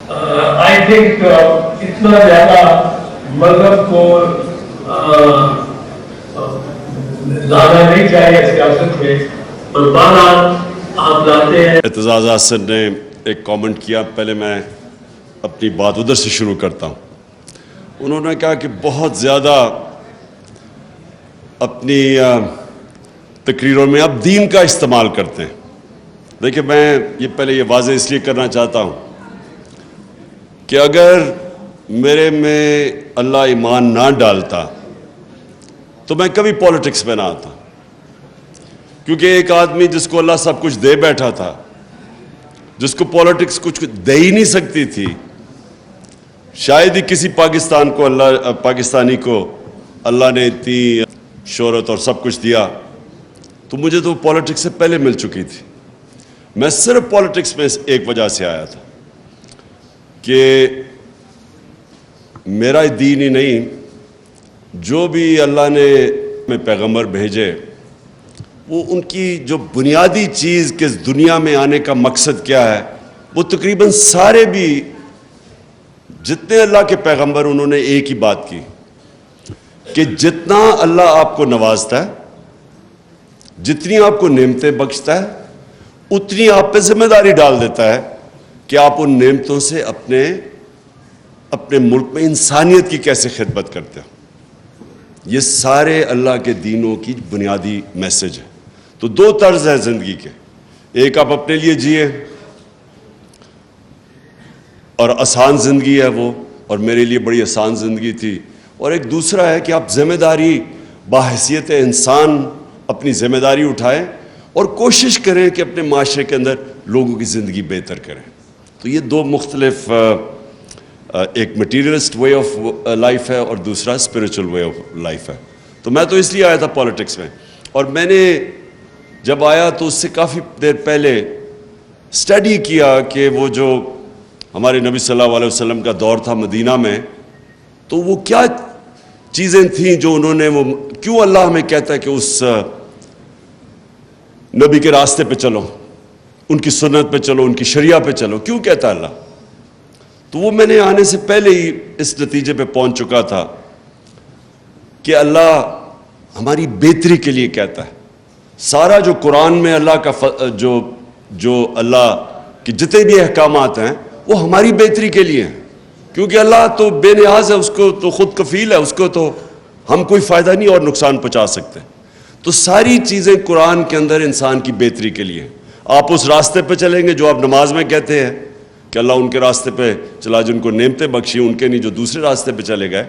I think اتنا زیادہ مذہب کو لانا نہیں چاہیے سیاست میں، اور بہرحال آپ لاتے ہیں۔ اعتزاز حسن نے ایک کامنٹ کیا، پہلے میں اپنی بات ادھر سے شروع کرتا ہوں۔ انہوں نے کہا کہ بہت زیادہ اپنی تقریروں میں اب دین کا استعمال کرتے ہیں۔ دیکھیں، میں پہلے یہ واضح اس لیے کرنا چاہتا ہوں کہ اگر میرے میں اللہ ایمان نہ ڈالتا تو میں کبھی پولیٹکس میں نہ آتا، کیونکہ ایک آدمی جس کو اللہ سب کچھ دے بیٹھا تھا، جس کو پولیٹکس کچھ دے ہی نہیں سکتی تھی، شاید ہی کسی پاکستانی کو اللہ نے اتنی شہرت اور سب کچھ دیا، تو مجھے تو پولیٹکس سے پہلے مل چکی تھی۔ میں صرف پولیٹکس میں ایک وجہ سے آیا تھا کہ میرا دین ہی نہیں، جو بھی اللہ نے میں پیغمبر بھیجے، وہ ان کی جو بنیادی چیز کہ دنیا میں آنے کا مقصد کیا ہے، وہ تقریباً سارے بھی جتنے اللہ کے پیغمبر انہوں نے ایک ہی بات کی کہ جتنا اللہ آپ کو نوازتا ہے، جتنی آپ کو نعمتیں بخشتا ہے، اتنی آپ پہ ذمہ داری ڈال دیتا ہے کہ آپ ان نعمتوں سے اپنے ملک میں انسانیت کی کیسے خدمت کرتے ہیں۔ یہ سارے اللہ کے دینوں کی بنیادی میسج ہے۔ تو دو طرز ہے زندگی کے، ایک آپ اپنے لیے جیے اور آسان زندگی ہے وہ، اور میرے لیے بڑی آسان زندگی تھی، اور ایک دوسرا ہے کہ آپ ذمہ داری بحیثیت انسان اپنی ذمہ داری اٹھائیں اور کوشش کریں کہ اپنے معاشرے کے اندر لوگوں کی زندگی بہتر کریں۔ تو یہ دو مختلف، ایک مٹیریلسٹ وے آف لائف ہے اور دوسرا اسپریچول وے آف لائف ہے۔ تو میں تو اس لیے آیا تھا پولیٹکس میں، اور میں نے جب آیا تو اس سے کافی دیر پہلے اسٹڈی کیا کہ وہ جو ہمارے نبی صلی اللہ علیہ وسلم کا دور تھا مدینہ میں، تو وہ کیا چیزیں تھیں جو انہوں نے، وہ کیوں اللہ ہمیں کہتا ہے کہ اس نبی کے راستے پہ چلو، ان کی سنت پہ چلو، ان کی شریعہ پہ چلو، کیوں کہتا ہے اللہ؟ تو وہ میں نے آنے سے پہلے ہی اس نتیجے پہ پہنچ چکا تھا کہ اللہ ہماری بہتری کے لیے کہتا ہے۔ سارا جو قرآن میں اللہ کا جو اللہ کے جتنے بھی احکامات ہیں وہ ہماری بہتری کے لیے ہیں، کیونکہ اللہ تو بے نیاز ہے، اس کو تو خود کفیل ہے، اس کو تو ہم کوئی فائدہ نہیں اور نقصان پہنچا سکتے۔ تو ساری چیزیں قرآن کے اندر انسان کی بہتری کے لیے ہیں۔ آپ اس راستے پہ چلیں گے جو آپ نماز میں کہتے ہیں کہ اللہ ان کے راستے پہ چلا جن کو نعمتیں بخشی، ان کے نہیں جو دوسرے راستے پہ چلے گئے،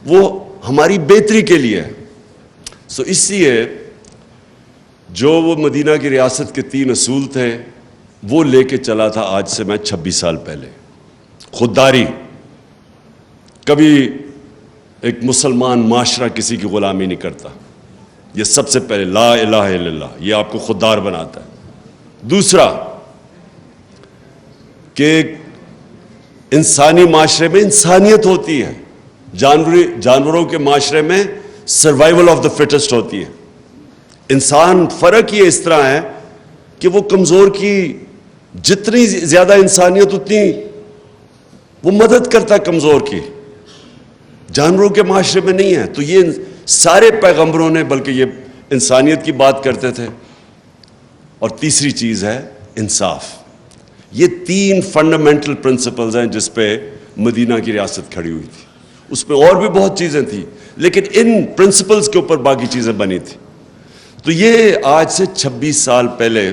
وہ ہماری بہتری کے لیے ہے۔ اس لیے جو وہ مدینہ کی ریاست کے 3 اصول تھے وہ لے کے چلا تھا آج سے میں 26 سال پہلے۔ خودداری، کبھی ایک مسلمان معاشرہ کسی کی غلامی نہیں کرتا، یہ سب سے پہلے لا الہ الا اللہ، یہ آپ کو خوددار بناتا ہے۔ دوسرا کہ انسانی معاشرے میں انسانیت ہوتی ہے، جانوروں کے معاشرے میں سروائیول آف دا فٹسٹ ہوتی ہے۔ انسان فرق یہ اس طرح ہے کہ وہ کمزور کی جتنی زیادہ انسانیت اتنی وہ مدد کرتا ہے کمزور کی، جانوروں کے معاشرے میں نہیں ہے۔ تو یہ سارے پیغمبروں نے بلکہ یہ انسانیت کی بات کرتے تھے۔ اور تیسری چیز ہے انصاف۔ یہ 3 فنڈامنٹل پرنسپلز ہیں جس پہ مدینہ کی ریاست کھڑی ہوئی تھی۔ اس میں اور بھی بہت چیزیں تھیں، لیکن ان پرنسپلز کے اوپر باقی چیزیں بنی تھیں۔ تو یہ آج سے 26 سال پہلے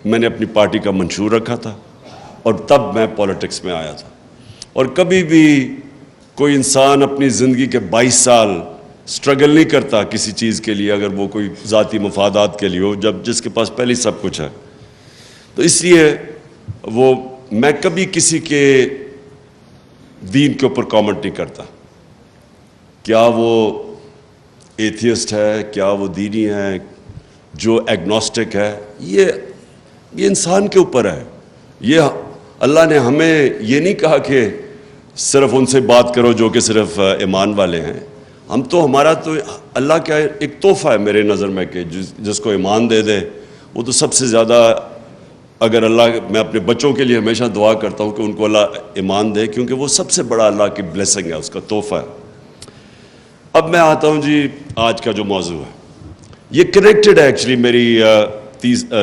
میں نے اپنی پارٹی کا منشور رکھا تھا، اور تب میں پولیٹکس میں آیا تھا۔ اور کبھی بھی کوئی انسان اپنی زندگی کے 22 سال سٹرگل نہیں کرتا کسی چیز کے لیے، اگر وہ کوئی ذاتی مفادات کے لیے ہو، جس کے پاس پہلے سب کچھ ہے۔ تو اس لیے میں کبھی کسی کے دین کے اوپر کامنٹ نہیں کرتا، کیا وہ ایتھیسٹ ہے، کیا وہ دینی ہے، جو ایگنوسٹک ہے، یہ انسان کے اوپر ہے۔ یہ اللہ نے ہمیں یہ نہیں کہا کہ صرف ان سے بات کرو جو کہ صرف ایمان والے ہیں۔ ہمارا تو اللہ کا ایک تحفہ ہے میرے نظر میں کہ جس کو ایمان دے دے وہ تو سب سے زیادہ اگر اللہ، میں اپنے بچوں کے لیے ہمیشہ دعا کرتا ہوں کہ ان کو اللہ ایمان دے، کیونکہ وہ سب سے بڑا اللہ کی بلیسنگ ہے، اس کا تحفہ ہے۔ اب میں آتا ہوں جی آج کا جو موضوع ہے، یہ کنیکٹڈ ہے ایکچولی میری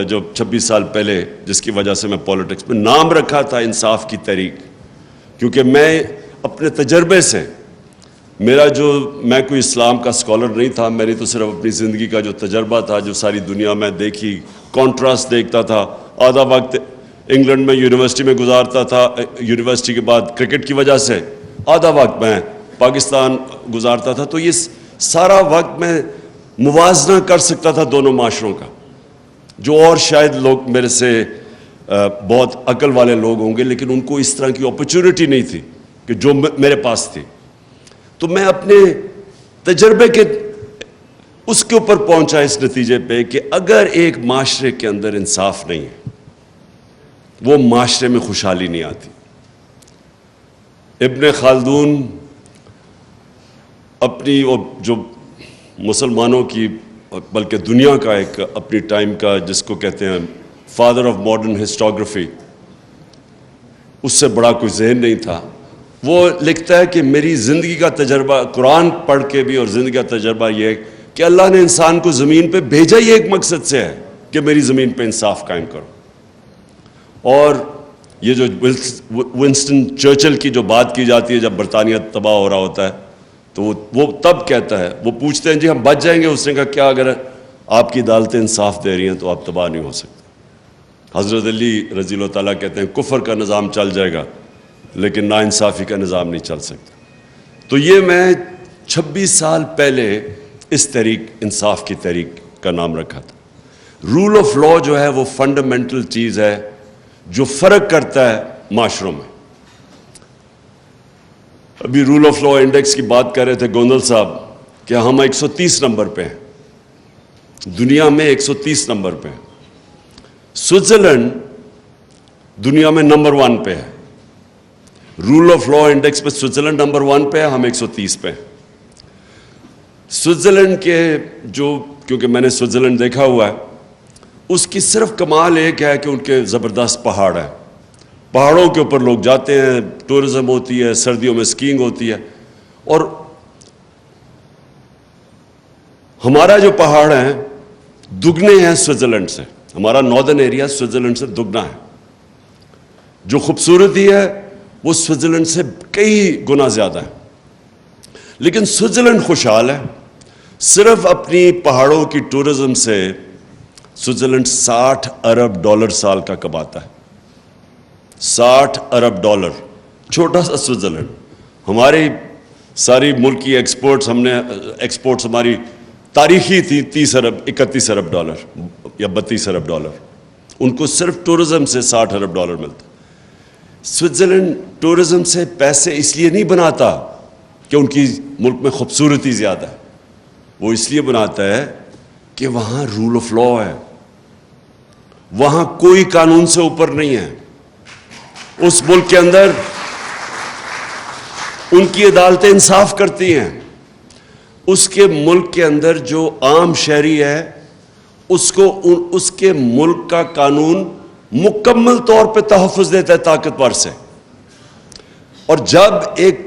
جو 26 سال پہلے جس کی وجہ سے میں پولیٹکس میں نام رکھا تھا انصاف کی تحریک، کیونکہ میں اپنے تجربے سے، میں کوئی اسلام کا اسکالر نہیں تھا، میں نے تو صرف اپنی زندگی کا جو تجربہ تھا، جو ساری دنیا میں دیکھی، کانٹراسٹ دیکھتا تھا۔ آدھا وقت انگلینڈ میں یونیورسٹی میں گزارتا تھا، یونیورسٹی کے بعد کرکٹ کی وجہ سے آدھا وقت میں پاکستان گزارتا تھا، تو یہ سارا وقت میں موازنہ کر سکتا تھا دونوں معاشروں کا، جو اور شاید لوگ میرے سے بہت عقل والے لوگ ہوں گے، لیکن ان کو اس طرح کی اپرچونٹی نہیں تھی کہ جو میرے پاس تھی۔ تو میں اپنے تجربے کے اس کے اوپر پہنچا اس نتیجے پہ کہ اگر ایک معاشرے کے اندر انصاف نہیں ہے، وہ معاشرے میں خوشحالی نہیں آتی۔ ابن خلدون اپنی جو مسلمانوں کی بلکہ دنیا کا ایک اپنی ٹائم کا جس کو کہتے ہیں فادر آف ماڈرن ہسٹوگرافی، اس سے بڑا کوئی ذہن نہیں تھا۔ وہ لکھتا ہے کہ میری زندگی کا تجربہ قرآن پڑھ کے بھی اور زندگی کا تجربہ یہ ہے کہ اللہ نے انسان کو زمین پہ بھیجا ہی ایک مقصد سے ہے کہ میری زمین پہ انصاف قائم کرو۔ اور یہ جو ونسٹن چرچل کی جو بات کی جاتی ہے جب برطانیہ تباہ ہو رہا ہوتا ہے، تو وہ تب کہتا ہے، وہ پوچھتے ہیں جی ہم بچ جائیں گے، اس نے کہا کیا اگر آپ کی عدالتیں انصاف دے رہی ہیں تو آپ تباہ نہیں ہو سکتے۔ حضرت علی رضی اللہ تعالیٰ کہتے ہیں کفر کا نظام چل جائے گا لیکن ناانصافی کا نظام نہیں چل سکتا۔ تو یہ میں 26 سال پہلے اس تحریک انصاف کی تحریک کا نام رکھا تھا۔ رول آف لا جو ہے وہ فنڈامنٹل چیز ہے جو فرق کرتا ہے معاشروں میں۔ ابھی رول آف لا انڈیکس کی بات کر رہے تھے گوندل صاحب کہ ہم 130 نمبر پہ ہیں، دنیا میں 130 نمبر پہ ہیں۔ سوئٹزرلینڈ دنیا میں نمبر 1 پہ ہے، رول آف لا انڈیکس پہ سوئٹزرلینڈ نمبر 1 پہ ہے، ہم 130 پہ ہیں۔ سوئٹزرلینڈ کے کیونکہ میں نے سوئٹزرلینڈ دیکھا ہوا ہے، اس کی صرف کمال ایک ہے کہ ان کے زبردست پہاڑ ہیں، پہاڑوں کے اوپر لوگ جاتے ہیں، ٹورزم ہوتی ہے، سردیوں میں اسکینگ ہوتی ہے۔ اور ہمارا جو پہاڑ ہیں دگنے ہیں سوئٹزرلینڈ سے، ہمارا ناردرن ایریا سوئٹزرلینڈ سے دگنا ہے۔ جو خوبصورتی ہے وہ سوئٹزرلینڈ سے کئی گنا زیادہ ہے، لیکن سوئٹزرلینڈ خوشحال ہے۔ صرف اپنی پہاڑوں کی ٹورزم سے سوئٹزرلینڈ $60 ارب سال کا کماتا ہے، $60 ارب، چھوٹا سا سوئٹزرلینڈ۔ ہماری ساری ملک کی ایکسپورٹس ہماری تاریخی تھی $30 ارب، $31 ارب یا $32 ارب، ان کو صرف ٹورزم سے $60 ارب ملتا۔ سوئٹزرلینڈ ٹورزم سے پیسے اس لیے نہیں بناتا کہ ان کی ملک میں خوبصورتی زیادہ ہے، وہ اس لیے بناتا ہے کہ وہاں رول آف لا ہے، وہاں کوئی قانون سے اوپر نہیں ہے۔ اس ملک کے اندر ان کی عدالتیں انصاف کرتی ہیں۔ اس کے ملک کے اندر جو عام شہری ہے اس کے ملک کا قانون مکمل طور پہ تحفظ دیتا ہے طاقتور سے۔ اور جب ایک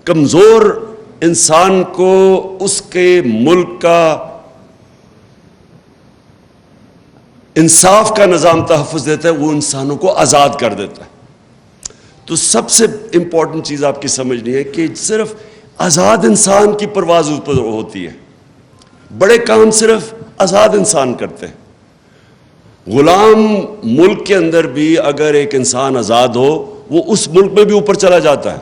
کمزور انسان کو اس کے ملک کا انصاف کا نظام تحفظ دیتا ہے، وہ انسانوں کو آزاد کر دیتا ہے۔ تو سب سے امپورٹنٹ چیز آپ کی سمجھنی ہے کہ صرف آزاد انسان کی پرواز اوپر ہوتی ہے، بڑے کام صرف آزاد انسان کرتے ہیں۔ غلام ملک کے اندر بھی اگر ایک انسان آزاد ہو، وہ اس ملک میں بھی اوپر چلا جاتا ہے۔